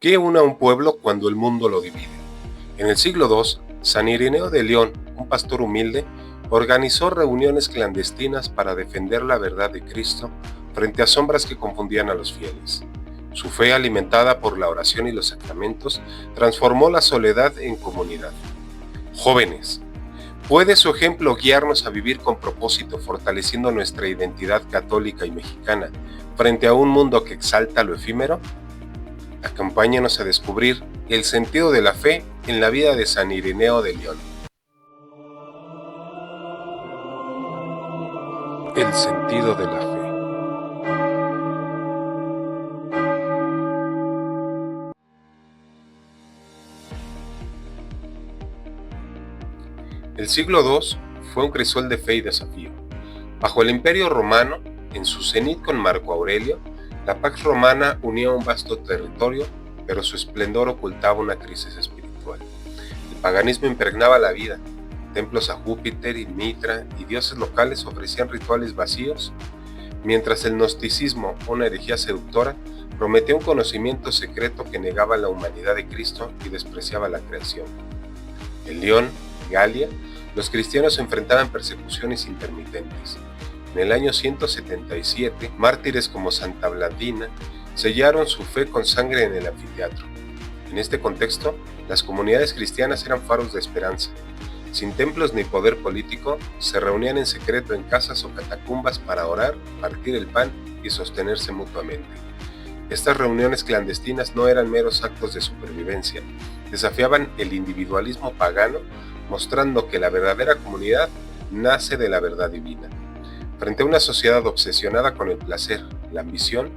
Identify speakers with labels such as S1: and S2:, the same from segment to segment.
S1: ¿Qué une a un pueblo cuando el mundo lo divide? En el siglo II, San Ireneo de León, un pastor humilde, organizó reuniones clandestinas para defender la verdad de Cristo frente a sombras que confundían a los fieles. Su fe, alimentada por la oración y los sacramentos, transformó la soledad en comunidad. Jóvenes, ¿puede su ejemplo guiarnos a vivir con propósito, fortaleciendo nuestra identidad católica y mexicana frente a un mundo que exalta lo efímero? Acompáñenos a descubrir el sentido de la fe en la vida de San Ireneo de León. El sentido de la fe. El siglo II fue un crisol de fe y desafío. Bajo el Imperio Romano, en su cenit con Marco Aurelio, la Pax Romana unía un vasto territorio, pero su esplendor ocultaba una crisis espiritual. El paganismo impregnaba la vida. Templos a Júpiter y Mitra y dioses locales ofrecían rituales vacíos, mientras el gnosticismo, una herejía seductora, prometía un conocimiento secreto que negaba la humanidad de Cristo y despreciaba la creación. En León, Galia, los cristianos enfrentaban persecuciones intermitentes. En el año 177, mártires como Santa Blandina sellaron su fe con sangre en el anfiteatro. En este contexto, las comunidades cristianas eran faros de esperanza. Sin templos ni poder político, se reunían en secreto en casas o catacumbas para orar, partir el pan y sostenerse mutuamente. Estas reuniones clandestinas no eran meros actos de supervivencia, desafiaban el individualismo pagano, mostrando que la verdadera comunidad nace de la verdad divina. Frente a una sociedad obsesionada con el placer, la ambición,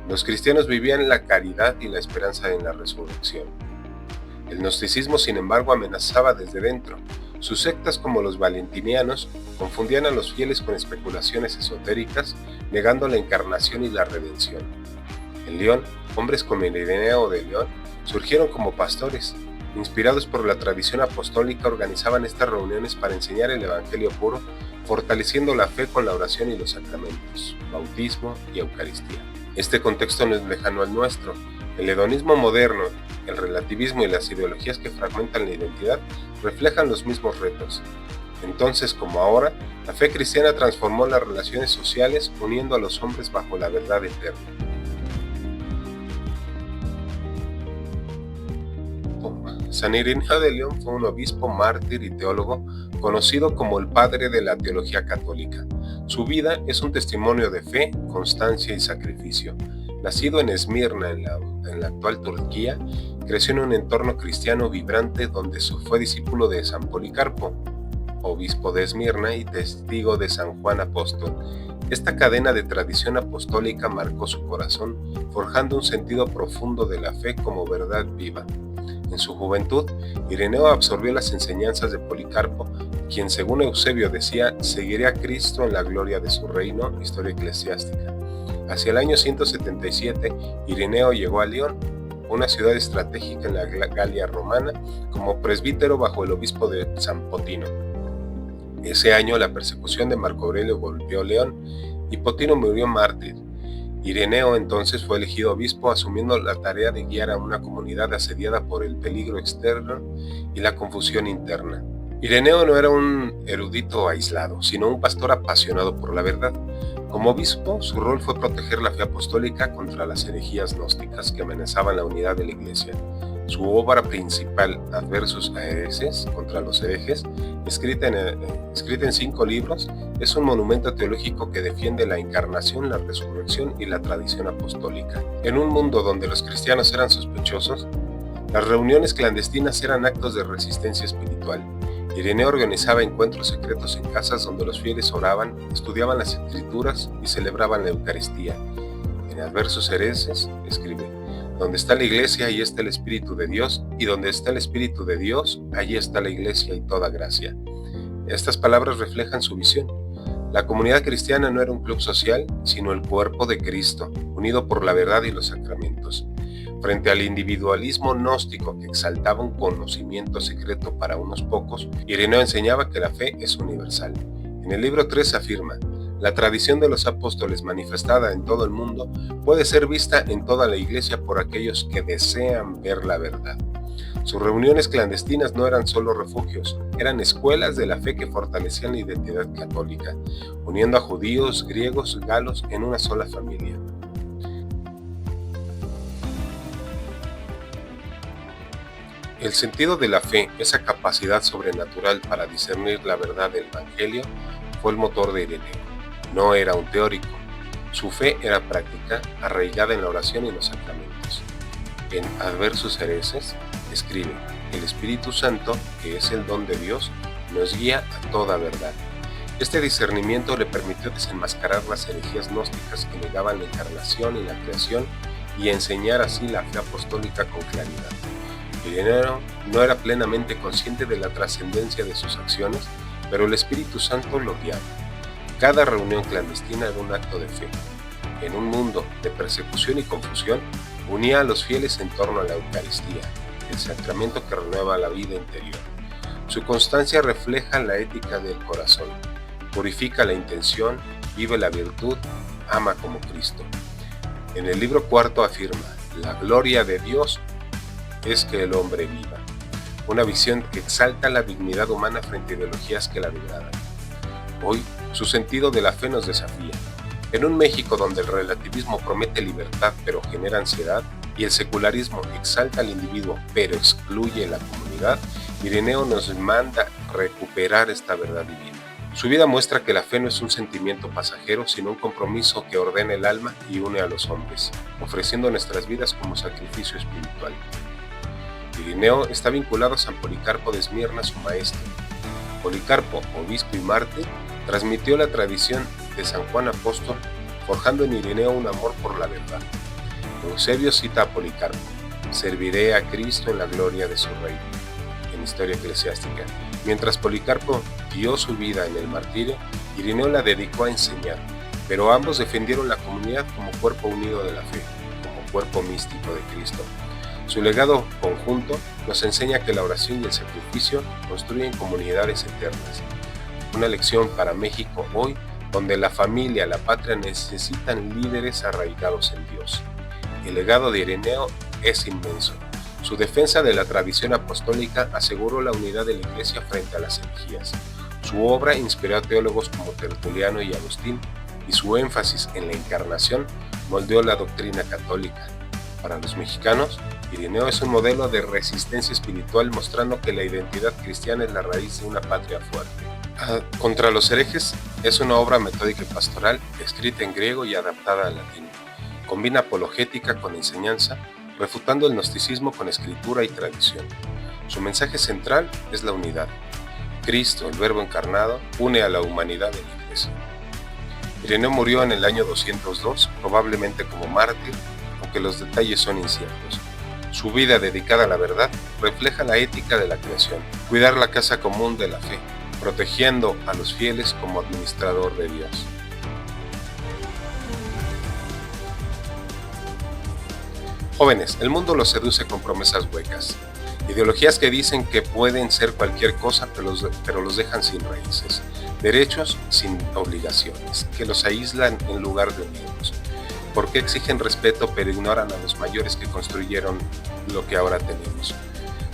S1: los cristianos vivían la caridad y la esperanza en la resurrección. El gnosticismo, sin embargo, amenazaba desde dentro. Sus sectas, como los valentinianos, confundían a los fieles con especulaciones esotéricas, negando la encarnación y la redención. En León, hombres como Ireneo de León surgieron como pastores. Inspirados por la tradición apostólica, organizaban estas reuniones para enseñar el evangelio puro, fortaleciendo la fe con la oración y los sacramentos, bautismo y Eucaristía. Este contexto no es lejano al nuestro. El hedonismo moderno, el relativismo y las ideologías que fragmentan la identidad reflejan los mismos retos. Entonces, como ahora, la fe cristiana transformó las relaciones sociales, uniendo a los hombres bajo la verdad eterna. San Ireneo de León fue un obispo, mártir y teólogo conocido como el padre de la teología católica. Su vida es un testimonio de fe, constancia y sacrificio. Nacido en Esmirna, en la actual Turquía, creció en un entorno cristiano vibrante donde fue discípulo de San Policarpo, obispo de Esmirna y testigo de San Juan Apóstol. Esta cadena de tradición apostólica marcó su corazón, forjando un sentido profundo de la fe como verdad viva. En su juventud, Ireneo absorbió las enseñanzas de Policarpo, quien, según Eusebio decía, seguiría a Cristo en la gloria de su reino, historia eclesiástica. Hacia el año 177, Ireneo llegó a León, una ciudad estratégica en la Galia romana, como presbítero bajo el obispo de San Potino. Ese año, la persecución de Marco Aurelio golpeó León y Potino murió mártir. Ireneo entonces fue elegido obispo, asumiendo la tarea de guiar a una comunidad asediada por el peligro externo y la confusión interna. Ireneo no era un erudito aislado, sino un pastor apasionado por la verdad. Como obispo, su rol fue proteger la fe apostólica contra las herejías gnósticas que amenazaban la unidad de la Iglesia. Su obra principal, Adversus Aereses, contra los herejes, escrita en 5 libros, es un monumento teológico que defiende la encarnación, la resurrección y la tradición apostólica. En un mundo donde los cristianos eran sospechosos, las reuniones clandestinas eran actos de resistencia espiritual. Ireneo organizaba encuentros secretos en casas donde los fieles oraban, estudiaban las escrituras y celebraban la Eucaristía. En Adversus Aereses escribe: donde está la iglesia, ahí está el Espíritu de Dios, y donde está el Espíritu de Dios, allí está la iglesia y toda gracia. Estas palabras reflejan su visión. La comunidad cristiana no era un club social, sino el cuerpo de Cristo, unido por la verdad y los sacramentos. Frente al individualismo gnóstico que exaltaba un conocimiento secreto para unos pocos, Ireneo enseñaba que la fe es universal. En el libro 3 afirma: La tradición de los apóstoles manifestada en todo el mundo puede ser vista en toda la iglesia por aquellos que desean ver la verdad. Sus reuniones clandestinas no eran solo refugios, eran escuelas de la fe que fortalecían la identidad católica, uniendo a judíos, griegos, galos en una sola familia. El sentido de la fe, esa capacidad sobrenatural para discernir la verdad del Evangelio, fue el motor de Ireneo. No era un teórico. Su fe era práctica, arraigada en la oración y los sacramentos. En Adversus Hereses escribe: el Espíritu Santo, que es el don de Dios, nos guía a toda verdad. Este discernimiento le permitió desenmascarar las herejías gnósticas que negaban la encarnación y la creación y enseñar así la fe apostólica con claridad. Ireneo no era plenamente consciente de la trascendencia de sus acciones, pero el Espíritu Santo lo guiaba. Cada reunión clandestina era un acto de fe. En un mundo de persecución y confusión, unía a los fieles en torno a la Eucaristía, el sacramento que renueva la vida interior. Su constancia refleja la ética del corazón, purifica la intención, vive la virtud, ama como Cristo. En el libro cuarto afirma: la gloria de Dios es que el hombre viva, una visión que exalta la dignidad humana frente a ideologías que la degradan. Hoy, su sentido de la fe nos desafía. En un México donde el relativismo promete libertad pero genera ansiedad, y el secularismo exalta al individuo pero excluye la comunidad, Ireneo nos manda recuperar esta verdad divina. Su vida muestra que la fe no es un sentimiento pasajero, sino un compromiso que ordena el alma y une a los hombres, ofreciendo nuestras vidas como sacrificio espiritual. Ireneo está vinculado a San Policarpo de Esmirna, su maestro. Policarpo, obispo y mártir, transmitió la tradición de San Juan Apóstol, forjando en Ireneo un amor por la verdad. Eusebio cita a Policarpo: serviré a Cristo en la gloria de su reino, en Historia Eclesiástica. Mientras Policarpo dio su vida en el martirio, Ireneo la dedicó a enseñar, pero ambos defendieron la comunidad como cuerpo unido de la fe, como cuerpo místico de Cristo. Su legado conjunto nos enseña que la oración y el sacrificio construyen comunidades eternas. Una lección para México hoy, donde la familia, la patria necesitan líderes arraigados en Dios. El legado de Ireneo es inmenso. Su defensa de la tradición apostólica aseguró la unidad de la Iglesia frente a las herejías. Su obra inspiró a teólogos como Tertuliano y Agustín, y su énfasis en la encarnación moldeó la doctrina católica. Para los mexicanos, Ireneo es un modelo de resistencia espiritual, mostrando que la identidad cristiana es la raíz de una patria fuerte. Contra los herejes es una obra metódica y pastoral, escrita en griego y adaptada al latín. Combina apologética con enseñanza, refutando el gnosticismo con escritura y tradición. Su mensaje central es la unidad. Cristo, el Verbo encarnado, une a la humanidad en la Iglesia. Ireneo murió en el año 202, probablemente como mártir, aunque los detalles son inciertos. Su vida dedicada a la verdad refleja la ética de la creación, cuidar la casa común de la fe, protegiendo a los fieles como administrador de Dios. Jóvenes, el mundo los seduce con promesas huecas, ideologías que dicen que pueden ser cualquier cosa, pero los dejan sin raíces, derechos sin obligaciones, que los aíslan en lugar de unirlos. ¿Por qué exigen respeto pero ignoran a los mayores que construyeron lo que ahora tenemos?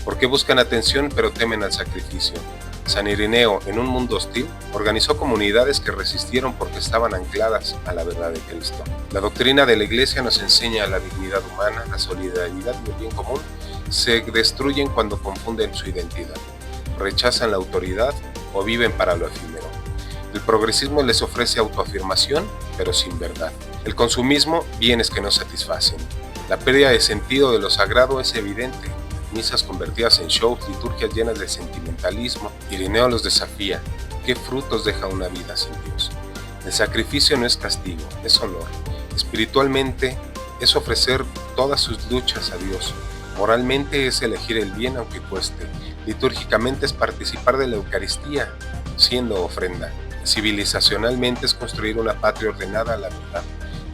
S1: ¿Por qué buscan atención pero temen al sacrificio? San Ireneo, en un mundo hostil, organizó comunidades que resistieron porque estaban ancladas a la verdad de Cristo. La doctrina de la Iglesia nos enseña la dignidad humana, la solidaridad y el bien común se destruyen cuando confunden su identidad, rechazan la autoridad o viven para lo efímero. El progresismo les ofrece autoafirmación, pero sin verdad. El consumismo, bienes que no satisfacen. La pérdida de sentido de lo sagrado es evidente. Misas convertidas en shows, liturgias llenas de sentimentalismo. Ireneo los desafía. ¿Qué frutos deja una vida sin Dios? El sacrificio no es castigo, es honor. Espiritualmente es ofrecer todas sus luchas a Dios. Moralmente es elegir el bien aunque cueste. Litúrgicamente es participar de la Eucaristía, siendo ofrenda. Civilizacionalmente es construir una patria ordenada a la verdad.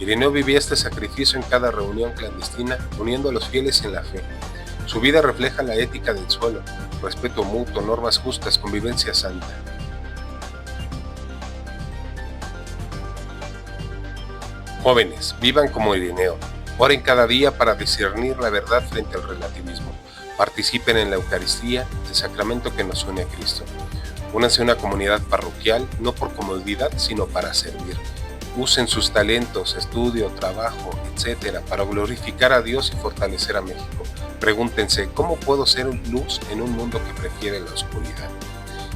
S1: Ireneo vivía este sacrificio en cada reunión clandestina, uniendo a los fieles en la fe. Su vida refleja la ética del suelo, respeto mutuo, normas justas, convivencia santa. Jóvenes, vivan como Ireneo. Oren cada día para discernir la verdad frente al relativismo. Participen en la Eucaristía, el sacramento que nos une a Cristo. Únanse a una comunidad parroquial, no por comodidad, sino para servir. Usen sus talentos, estudio, trabajo, etc., para glorificar a Dios y fortalecer a México. Pregúntense, ¿cómo puedo ser luz en un mundo que prefiere la oscuridad?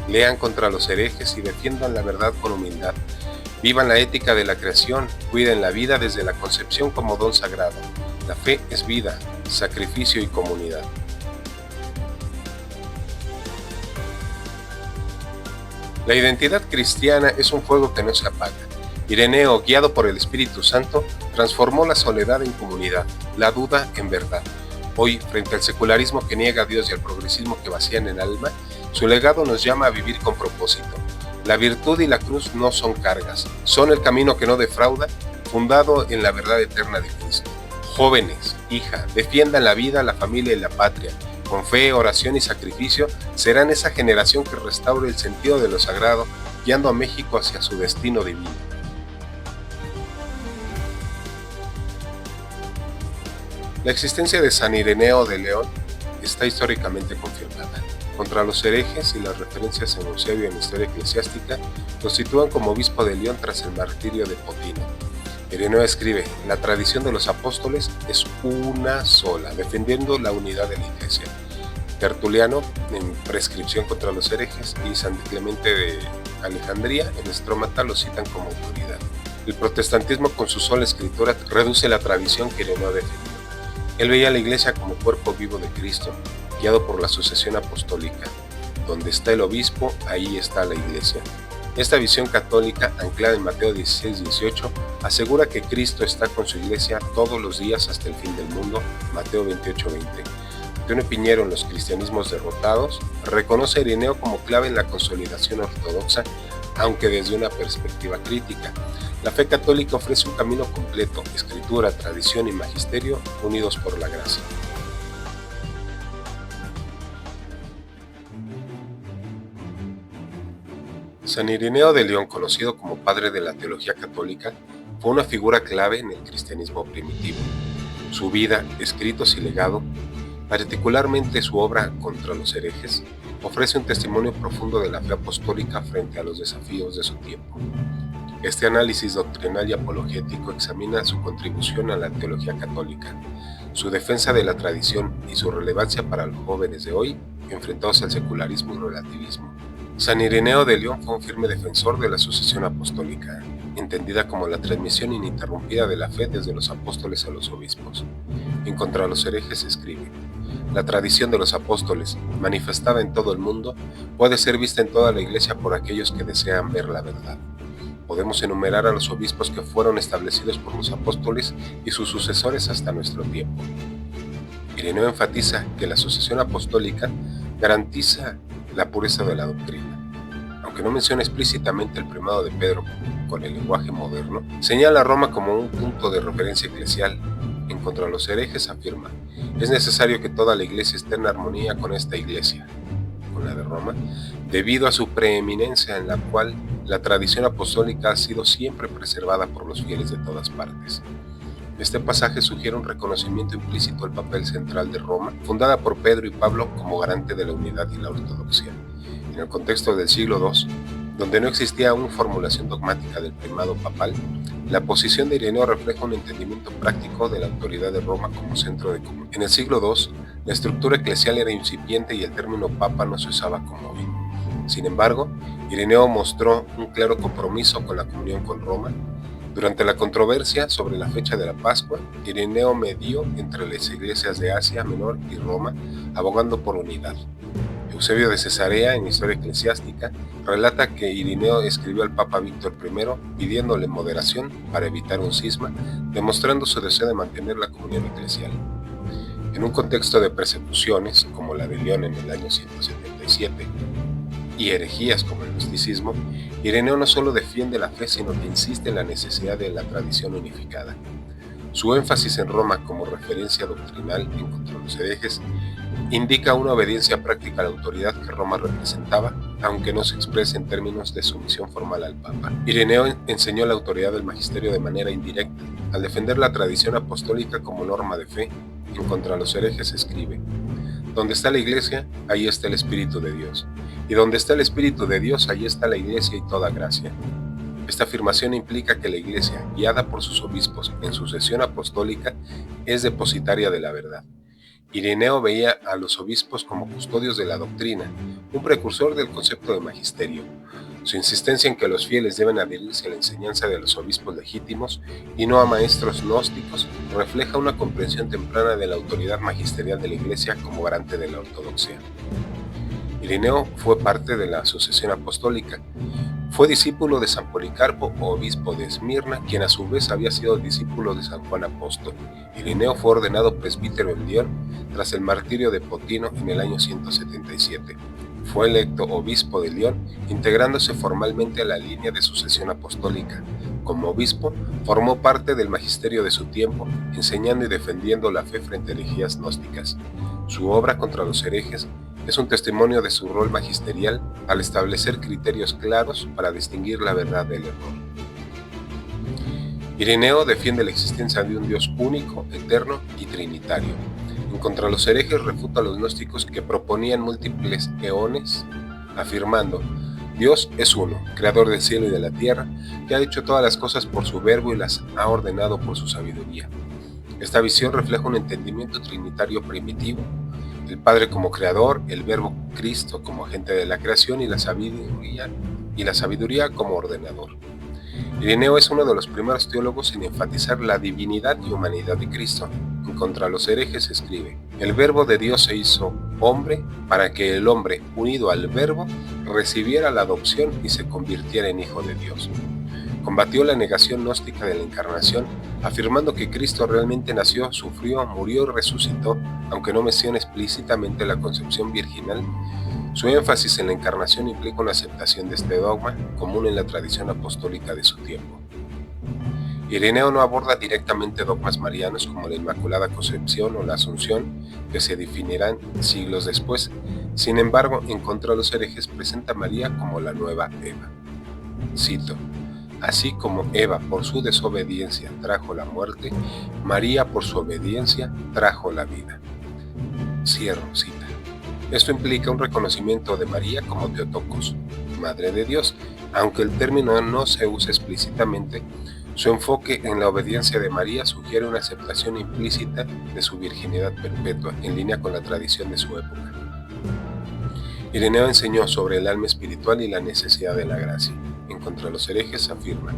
S1: Lean contra los herejes y defiendan la verdad con humildad. Vivan la ética de la creación, cuiden la vida desde la concepción como don sagrado. La fe es vida, sacrificio y comunidad. La identidad cristiana es un fuego que no se apaga. Ireneo, guiado por el Espíritu Santo, transformó la soledad en comunidad, la duda en verdad. Hoy, frente al secularismo que niega a Dios y al progresismo que vacían el alma, su legado nos llama a vivir con propósito. La virtud y la cruz no son cargas, son el camino que no defrauda, fundado en la verdad eterna de Cristo. Jóvenes, hija, defiendan la vida, la familia y la patria. Con fe, oración y sacrificio, serán esa generación que restaure el sentido de lo sagrado, guiando a México hacia su destino divino. La existencia de San Ireneo de León está históricamente confirmada. Contra los herejes y las referencias en Eusebio en la historia eclesiástica lo sitúan como obispo de León tras el martirio de Potino. Ireneo escribe: la tradición de los apóstoles es una sola, defendiendo la unidad de la Iglesia. Tertuliano, en Prescripción contra los herejes, y San Clemente de Alejandría, en Estrómata, lo citan como autoridad. El protestantismo, con su sola escritura, reduce la tradición que Ireneo defendió. Él veía a la Iglesia como cuerpo vivo de Cristo, guiado por la sucesión apostólica. Donde está el obispo, ahí está la Iglesia. Esta visión católica, anclada en Mateo 16-18, asegura que Cristo está con su Iglesia todos los días hasta el fin del mundo, Mateo 28-20. Antonio Piñero, en Los cristianismos derrotados, reconoce a Ireneo como clave en la consolidación ortodoxa, aunque desde una perspectiva crítica. La fe católica ofrece un camino completo: escritura, tradición y magisterio unidos por la gracia. San Ireneo de León, conocido como padre de la teología católica, fue una figura clave en el cristianismo primitivo. Su vida, escritos y legado, particularmente su obra Contra los herejes, ofrece un testimonio profundo de la fe apostólica frente a los desafíos de su tiempo. Este análisis doctrinal y apologético examina su contribución a la teología católica, su defensa de la tradición y su relevancia para los jóvenes de hoy, enfrentados al secularismo y relativismo. San Ireneo de León fue un firme defensor de la sucesión apostólica, entendida como la transmisión ininterrumpida de la fe desde los apóstoles a los obispos. En Contra los herejes escribe: la tradición de los apóstoles, manifestada en todo el mundo, puede ser vista en toda la Iglesia por aquellos que desean ver la verdad. Podemos enumerar a los obispos que fueron establecidos por los apóstoles y sus sucesores hasta nuestro tiempo. Ireneo enfatiza que la sucesión apostólica garantiza la pureza de la doctrina. Aunque no menciona explícitamente el primado de Pedro con el lenguaje moderno, señala a Roma como un punto de referencia eclesial. En Contra los herejes afirma: es necesario que toda la Iglesia esté en armonía con esta Iglesia, con la de Roma, debido a su preeminencia, en la cual la tradición apostólica ha sido siempre preservada por los fieles de todas partes. Este pasaje sugiere un reconocimiento implícito al papel central de Roma, fundada por Pedro y Pablo como garante de la unidad y la ortodoxia. En el contexto del siglo II, donde no existía aún formulación dogmática del primado papal, la posición de Ireneo refleja un entendimiento práctico de la autoridad de Roma como centro de comunión. En el siglo II, la estructura eclesial era incipiente y el término papa no se usaba como hoy. Sin embargo, Ireneo mostró un claro compromiso con la comunión con Roma. Durante la controversia sobre la fecha de la Pascua, Ireneo medió entre las iglesias de Asia Menor y Roma, abogando por unidad. Eusebio de Cesarea, en Historia Eclesiástica, relata que Ireneo escribió al Papa Víctor I pidiéndole moderación para evitar un cisma, demostrando su deseo de mantener la comunión eclesial. En un contexto de persecuciones, como la de León en el año 177, y herejías como el gnosticismo, Ireneo no solo defiende la fe, sino que insiste en la necesidad de la tradición unificada. Su énfasis en Roma como referencia doctrinal en Contra los herejes indica una obediencia práctica a la autoridad que Roma representaba aunque no se exprese en términos de sumisión formal al Papa. Ireneo enseñó la autoridad del magisterio de manera indirecta. Al defender la tradición apostólica como norma de fe, en contra de los herejes escribe: donde está la Iglesia, ahí está el Espíritu de Dios. Y donde está el Espíritu de Dios, ahí está la Iglesia y toda gracia. Esta afirmación implica que la Iglesia, guiada por sus obispos en sucesión apostólica, es depositaria de la verdad. Ireneo veía a los obispos como custodios de la doctrina, un precursor del concepto de magisterio. Su insistencia en que los fieles deben adherirse a la enseñanza de los obispos legítimos y no a maestros gnósticos refleja una comprensión temprana de la autoridad magisterial de la Iglesia como garante de la ortodoxia. Ireneo fue parte de la sucesión apostólica. Fue discípulo de San Policarpo, obispo de Esmirna, quien a su vez había sido discípulo de San Juan Apóstol. Ireneo fue ordenado presbítero en Lyon tras el martirio de Potino en el año 177. Fue electo obispo de Lyon, integrándose formalmente a la línea de sucesión apostólica. Como obispo, formó parte del magisterio de su tiempo, enseñando y defendiendo la fe frente a herejías gnósticas. Su obra contra los herejes es un testimonio de su rol magisterial al establecer criterios claros para distinguir la verdad del error. Ireneo defiende la existencia de un Dios único, eterno y trinitario. En contra de los herejes refuta a los gnósticos que proponían múltiples eones, afirmando: Dios es uno, creador del cielo y de la tierra, que ha hecho todas las cosas por su verbo y las ha ordenado por su sabiduría. Esta visión refleja un entendimiento trinitario primitivo: el Padre como creador, el Verbo Cristo como agente de la creación y la sabiduría como ordenador. Ireneo es uno de los primeros teólogos en enfatizar la divinidad y humanidad de Cristo. En contra de los herejes escribe: el Verbo de Dios se hizo hombre para que el hombre, unido al Verbo, recibiera la adopción y se convirtiera en hijo de Dios. Combatió la negación gnóstica de la encarnación, afirmando que Cristo realmente nació, sufrió, murió y resucitó, aunque no menciona explícitamente la concepción virginal. Su énfasis en la encarnación implica una aceptación de este dogma, común en la tradición apostólica de su tiempo. Ireneo no aborda directamente dogmas marianos como la Inmaculada Concepción o la Asunción, que se definirán siglos después. Sin embargo, en contra de los herejes presenta a María como la nueva Eva. Cito: así como Eva por su desobediencia trajo la muerte, María por su obediencia trajo la vida. Cierro cita. Esto implica un reconocimiento de María como Theotokos, Madre de Dios, aunque el término no se usa explícitamente. Su enfoque en la obediencia de María sugiere una aceptación implícita de su virginidad perpetua, en línea con la tradición de su época. Ireneo enseñó sobre el alma espiritual y la necesidad de la gracia. En contra de los herejes afirma: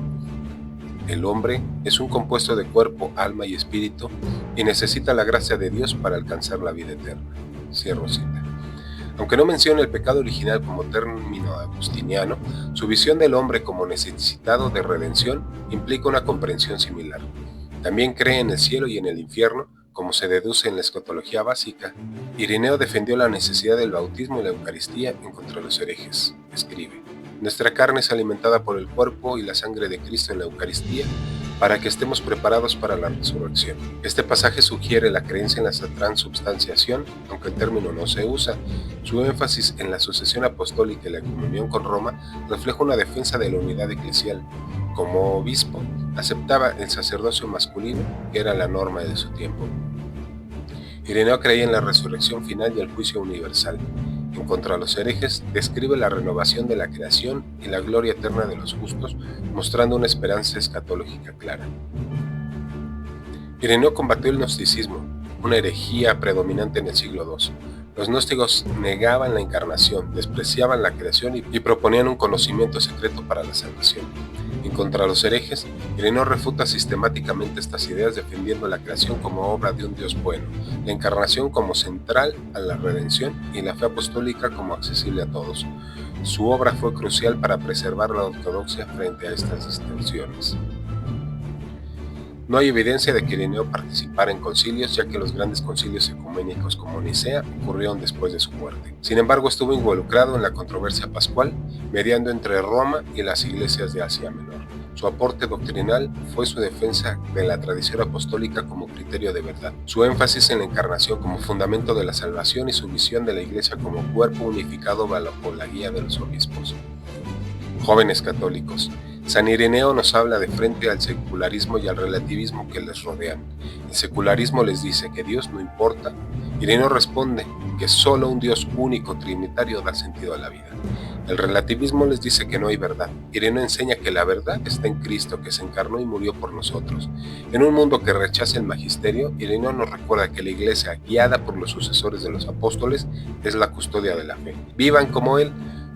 S1: el hombre es un compuesto de cuerpo, alma y espíritu y necesita la gracia de Dios para alcanzar la vida eterna. Cierro cita. Aunque no menciona el pecado original como término agustiniano, su visión del hombre como necesitado de redención implica una comprensión similar. También cree en el cielo y en el infierno, como se deduce en la escatología básica. Ireneo defendió la necesidad del bautismo y la Eucaristía en contra de los herejes. Escribe: nuestra carne es alimentada por el cuerpo y la sangre de Cristo en la Eucaristía, para que estemos preparados para la resurrección. Este pasaje sugiere la creencia en la transubstanciación, aunque el término no se usa. Su énfasis en la sucesión apostólica y la comunión con Roma refleja una defensa de la unidad eclesial. Como obispo, aceptaba el sacerdocio masculino, que era la norma de su tiempo. Ireneo creía en la resurrección final y el juicio universal. En contra de los herejes, describe la renovación de la creación y la gloria eterna de los justos, mostrando una esperanza escatológica clara. Ireneo combatió el gnosticismo, una herejía predominante en el siglo II. Los gnósticos negaban la encarnación, despreciaban la creación y proponían un conocimiento secreto para la salvación. En contra de los herejes, Ireneo refuta sistemáticamente estas ideas, defendiendo la creación como obra de un Dios bueno, la encarnación como central a la redención y la fe apostólica como accesible a todos. Su obra fue crucial para preservar la ortodoxia frente a estas distorsiones. No hay evidencia de que Ireneo participara en concilios, ya que los grandes concilios ecuménicos como Nicea ocurrieron después de su muerte. Sin embargo, estuvo involucrado en la controversia pascual, mediando entre Roma y las iglesias de Asia Menor. Su aporte doctrinal fue su defensa de la tradición apostólica como criterio de verdad, su énfasis en la encarnación como fundamento de la salvación y su visión de la Iglesia como cuerpo unificado bajo la guía de los obispos. Jóvenes católicos, San Ireneo nos habla de frente al secularismo y al relativismo que les rodean. El secularismo les dice que Dios no importa. Ireneo responde que solo un Dios único trinitario da sentido a la vida. El relativismo les dice que no hay verdad. Ireneo enseña que la verdad está en Cristo, que se encarnó y murió por nosotros. En un mundo que rechaza el magisterio, Ireneo nos recuerda que la Iglesia, guiada por los sucesores de los apóstoles, es la custodia de la fe. Vivan como Él.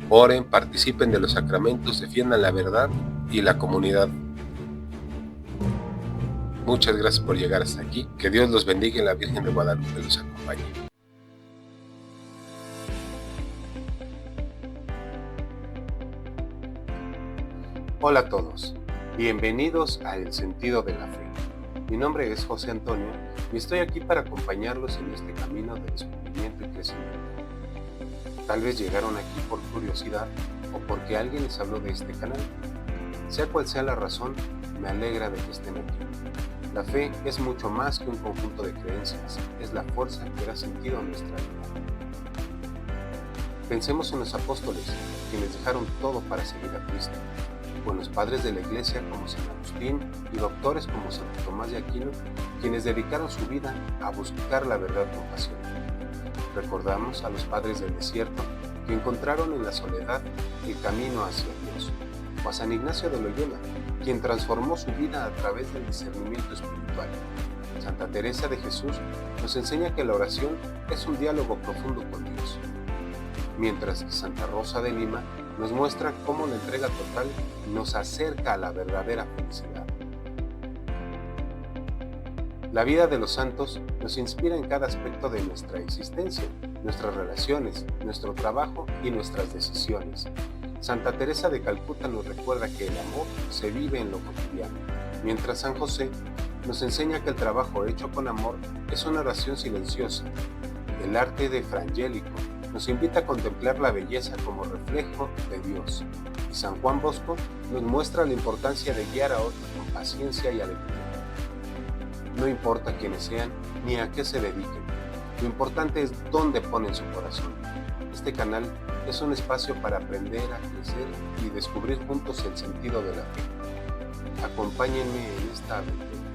S1: Oren, participen de los sacramentos, defiendan la verdad y la comunidad. Muchas gracias por llegar hasta aquí. Que Dios los bendiga y la Virgen de Guadalupe los acompañe. Hola a todos, bienvenidos a El Sentido de la Fe. Mi nombre es José Antonio y estoy aquí para acompañarlos en este camino de descubrimiento y crecimiento. Tal vez llegaron aquí por curiosidad o porque alguien les habló de este canal. Sea cual sea la razón, me alegra de que estén aquí. La fe es mucho más que un conjunto de creencias, es la fuerza que da sentido a nuestra vida. Pensemos en los apóstoles, quienes dejaron todo para seguir a Cristo, o en los padres de la Iglesia como San Agustín y doctores como Santo Tomás de Aquino, quienes dedicaron su vida a buscar la verdad con pasión. Recordamos a los padres del desierto que encontraron en la soledad el camino hacia Dios, o a San Ignacio de Loyola, quien transformó su vida a través del discernimiento espiritual. Santa Teresa de Jesús nos enseña que la oración es un diálogo profundo con Dios, mientras que Santa Rosa de Lima nos muestra cómo la entrega total nos acerca a la verdadera felicidad. La vida de los santos nos inspira en cada aspecto de nuestra existencia, nuestras relaciones, nuestro trabajo y nuestras decisiones. Santa Teresa de Calcuta nos recuerda que el amor se vive en lo cotidiano, mientras San José nos enseña que el trabajo hecho con amor es una oración silenciosa. El arte de Frangélico nos invita a contemplar la belleza como reflejo de Dios, y San Juan Bosco nos muestra la importancia de guiar a otros con paciencia y alegría. No importa quiénes sean ni a qué se dediquen, lo importante es dónde ponen su corazón. Este canal es un espacio para aprender a crecer y descubrir juntos el sentido de la fe. Acompáñenme en esta aventura.